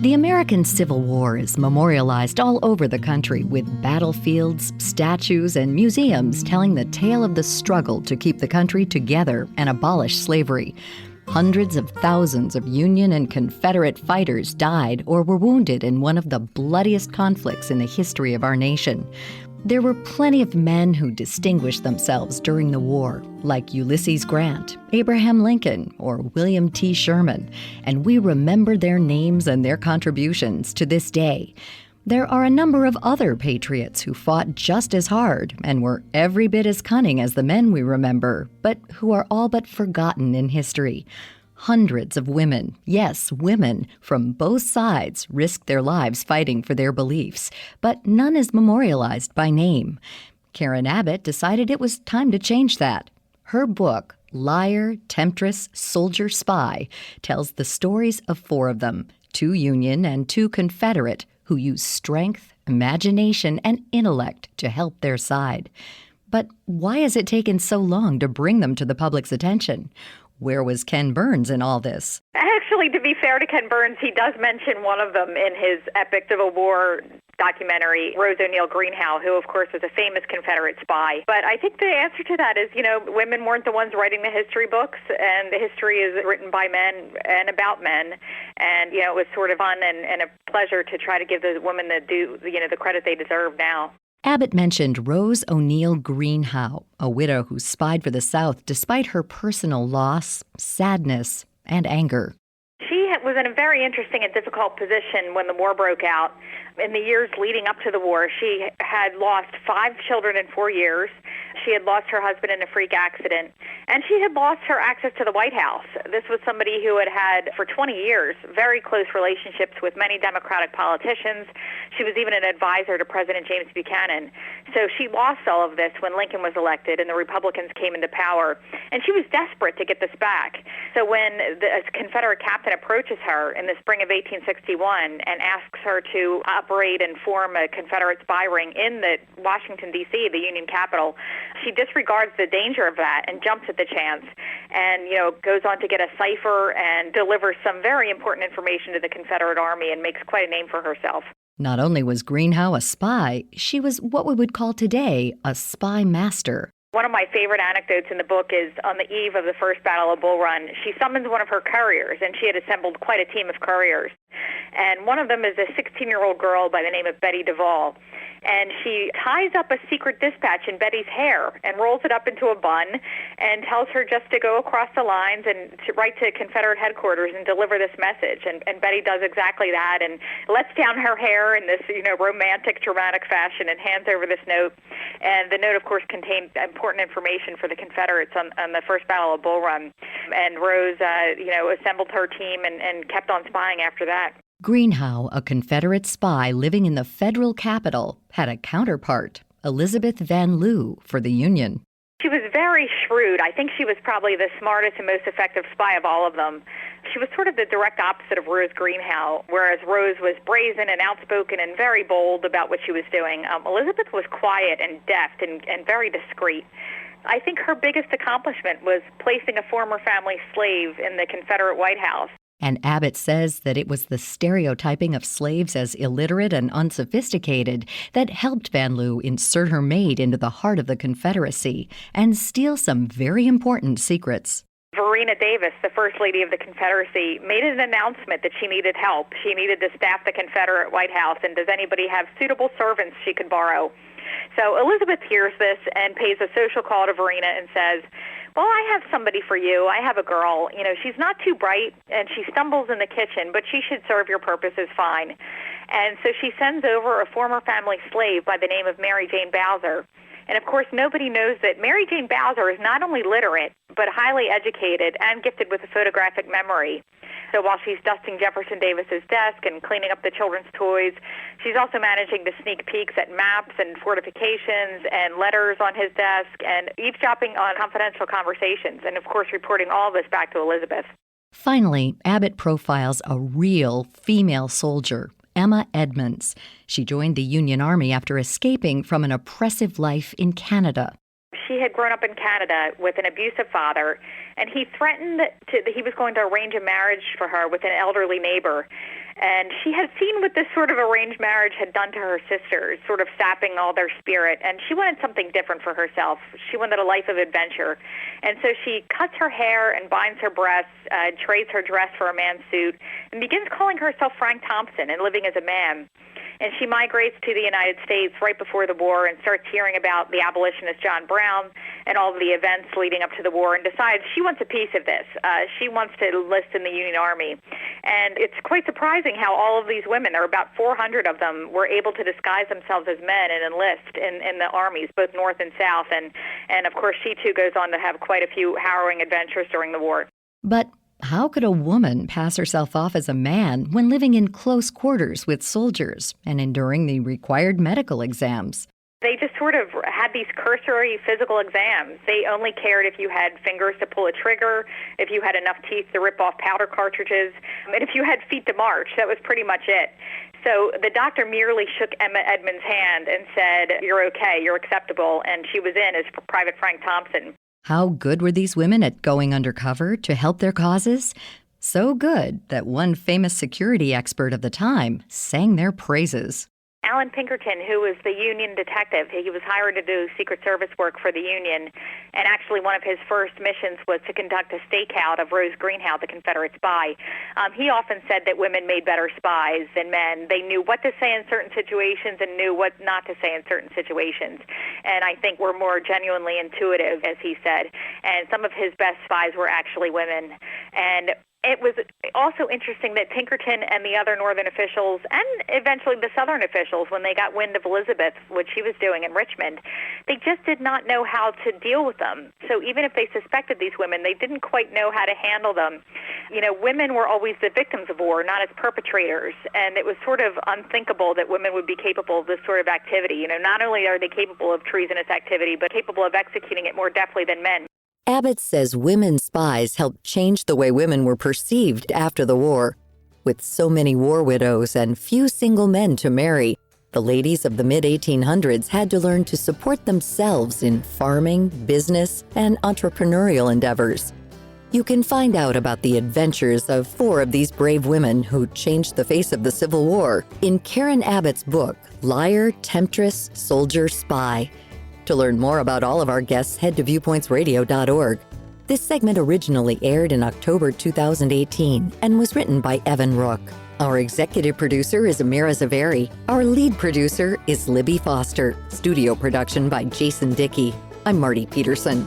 The American Civil War is memorialized all over the country with battlefields, statues, and museums telling the tale of the struggle to keep the country together and abolish slavery. Hundreds of thousands of Union and Confederate fighters died or were wounded in one of the bloodiest conflicts in the history of our nation. There were plenty of men who distinguished themselves during the war, like Ulysses Grant, Abraham Lincoln, or William T. Sherman, and we remember their names and their contributions to this day. There are a number of other patriots who fought just as hard and were every bit as cunning as the men we remember, but who are all but forgotten in history. Hundreds of women, yes, women, from both sides risked their lives fighting for their beliefs, but none is memorialized by name. Karen Abbott decided it was time to change that. Her book, Liar, Temptress, Soldier, Spy, tells the stories of four of them, 2 Union and 2 Confederate, who used strength, imagination, and intellect to help their side. But why has it taken so long to bring them to the public's attention? Where was Ken Burns in all this? Actually, to be fair to Ken Burns, he does mention one of them in his epic Civil War documentary, Rose O'Neal Greenhow, who, of course, was a famous Confederate spy. But I think the answer to that is, women weren't the ones writing the history books, and the history is written by men and about men. And, it was sort of fun and a pleasure to try to give the women the credit they deserve now. Abbott mentioned Rose O'Neal Greenhow, a widow who spied for the South despite her personal loss, sadness, and anger. She was in a very interesting and difficult position when the war broke out. In the years leading up to the war, she had lost 5 children in 4 years. She had lost her husband in a freak accident, and she had lost her access to the White House. This was somebody who had for 20 years, very close relationships with many Democratic politicians. She was even an advisor to President James Buchanan. So she lost all of this when Lincoln was elected and the Republicans came into power, and she was desperate to get this back. So when a Confederate captain approaches her in the spring of 1861 and asks her to operate and form a Confederate spy ring in the Washington, D.C., the Union capital, she disregards the danger of that and jumps at the chance and, goes on to get a cipher and delivers some very important information to the Confederate Army and makes quite a name for herself. Not only was Greenhow a spy, she was what we would call today a spy master. One of my favorite anecdotes in the book is on the eve of the first Battle of Bull Run. She summons one of her couriers, and she had assembled quite a team of couriers. And one of them is a 16-year-old girl by the name of Betty Duvall. And she ties up a secret dispatch in Betty's hair and rolls it up into a bun and tells her just to go across the lines and to write to Confederate headquarters and deliver this message. And Betty does exactly that and lets down her hair in this, romantic, dramatic fashion and hands over this note. And the note, of course, contained important information for the Confederates on the first Battle of Bull Run. And Rose, assembled her team and kept on spying after that. Greenhow, a Confederate spy living in the federal capital, had a counterpart, Elizabeth Van Lew, for the Union. She was very shrewd. I think she was probably the smartest and most effective spy of all of them. She was sort of the direct opposite of Rose Greenhow, whereas Rose was brazen and outspoken and very bold about what she was doing. Elizabeth was quiet and deft and very discreet. I think her biggest accomplishment was placing a former family slave in the Confederate White House. And Abbott says that it was the stereotyping of slaves as illiterate and unsophisticated that helped Van Lew insert her maid into the heart of the Confederacy and steal some very important secrets. Verena Davis, the First Lady of the Confederacy, made an announcement that she needed help. She needed to staff the Confederate White House, and does anybody have suitable servants she could borrow? So Elizabeth hears this and pays a social call to Verena and says, well, I have somebody for you. I have a girl. She's not too bright, and she stumbles in the kitchen, but she should serve your purposes fine. And so she sends over a former family slave by the name of Mary Jane Bowser. And, of course, nobody knows that Mary Jane Bowser is not only literate, but highly educated and gifted with a photographic memory. So while she's dusting Jefferson Davis's desk and cleaning up the children's toys, she's also managing to sneak peeks at maps and fortifications and letters on his desk and eavesdropping on confidential conversations and, of course, reporting all this back to Elizabeth. Finally, Abbott profiles a real female soldier, Emma Edmonds. She joined the Union Army after escaping from an oppressive life in Canada. She had grown up in Canada with an abusive father, and he threatened that he was going to arrange a marriage for her with an elderly neighbor. And she had seen what this sort of arranged marriage had done to her sisters, sort of sapping all their spirit, and she wanted something different for herself. She wanted a life of adventure. And so she cuts her hair and binds her breasts, trades her dress for a man's suit, and begins calling herself Frank Thompson and living as a man. And she migrates to the United States right before the war and starts hearing about the abolitionist John Brown and all of the events leading up to the war, and decides she wants a piece of this. She wants to enlist in the Union Army. And it's quite surprising how all of these women, there are about 400 of them, were able to disguise themselves as men and enlist in the armies, both North and South. And of course, she too goes on to have quite a few harrowing adventures during the war. But how could a woman pass herself off as a man when living in close quarters with soldiers and enduring the required medical exams? They just sort of had these cursory physical exams. They only cared if you had fingers to pull a trigger, if you had enough teeth to rip off powder cartridges, and if you had feet to march. That was pretty much it. So the doctor merely shook Emma Edmonds' hand and said, "You're okay, you're acceptable," and she was in as Private Frank Thompson. How good were these women at going undercover to help their causes? So good that one famous security expert of the time sang their praises. Alan Pinkerton, who was the Union detective, he was hired to do Secret Service work for the Union, and actually one of his first missions was to conduct a stakeout of Rose Greenhow, the Confederate spy. He often said that women made better spies than men. They knew what to say in certain situations and knew what not to say in certain situations, and I think were more genuinely intuitive, as he said, and some of his best spies were actually women. And it was also interesting that Pinkerton and the other Northern officials, and eventually the Southern officials, when they got wind of Elizabeth, what she was doing in Richmond, they just did not know how to deal with them. So even if they suspected these women, they didn't quite know how to handle them. You know, women were always the victims of war, not as perpetrators, and it was sort of unthinkable that women would be capable of this sort of activity. You know, not only are they capable of treasonous activity, but capable of executing it more deftly than men. Abbott says women spies helped change the way women were perceived after the war. With so many war widows and few single men to marry, the ladies of the mid-1800s had to learn to support themselves in farming, business, and entrepreneurial endeavors. You can find out about the adventures of 4 of these brave women who changed the face of the Civil War in Karen Abbott's book, Liar, Temptress, Soldier, Spy. To learn more about all of our guests, head to viewpointsradio.org. This segment originally aired in October 2018 and was written by Evan Rook. Our executive producer is Amira Zaveri. Our lead producer is Libby Foster. Studio production by Jason Dickey. I'm Marty Peterson.